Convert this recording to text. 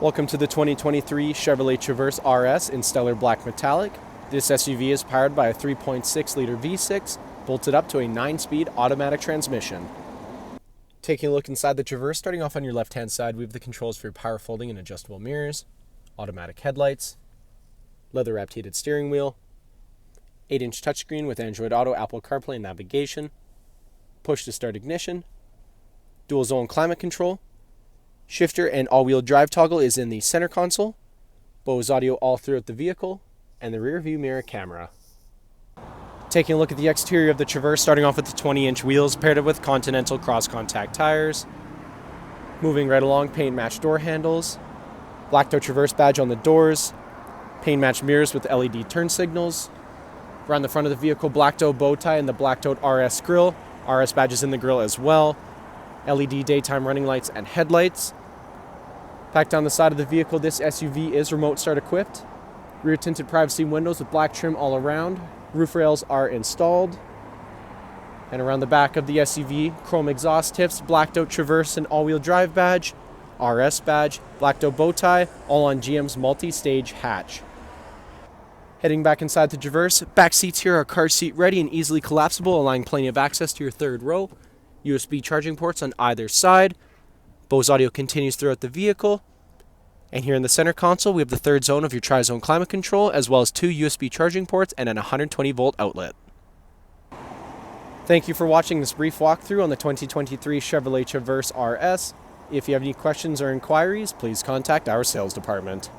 Welcome to the 2023 Chevrolet Traverse RS in stellar black metallic. This SUV is powered by a 3.6-liter V6, bolted up to a 9-speed automatic transmission. Taking a look inside the Traverse, starting off on your left-hand side, we have the controls for your power folding and adjustable mirrors, automatic headlights, leather-wrapped heated steering wheel, 8-inch touchscreen with Android Auto, Apple CarPlay, and navigation, push-to-start ignition, dual-zone climate control, shifter and all-wheel drive toggle is in the center console, Bose audio all throughout the vehicle, and the rear view mirror camera. Taking a look at the exterior of the Traverse, starting off with the 20-inch wheels paired with Continental cross-contact tires. Moving right along, paint-matched door handles, Black Tow Traverse badge on the doors, paint-matched mirrors with LED turn signals. Around the front of the vehicle, Black Tow bow tie and the Black Tow RS grille. RS badges in the grille as well. LED daytime running lights and headlights. Packed down the side of the vehicle, this SUV is remote start equipped. Rear tinted privacy windows with black trim all around. Roof rails are installed. And around the back of the SUV, chrome exhaust tips, Black Tow Traverse and all-wheel drive badge, RS badge, Black Tow bow tie, all on GM's multi-stage hatch. Heading back inside the Traverse, back seats here are car seat ready and easily collapsible, allowing plenty of access to your third row. USB charging ports on either side. Bose audio continues throughout the vehicle. And here in the center console, we have the third zone of your tri-zone climate control, as well as 2 USB charging ports and an 120-volt outlet. Thank you for watching this brief walkthrough on the 2023 Chevrolet Traverse RS. If you have any questions or inquiries, please contact our sales department.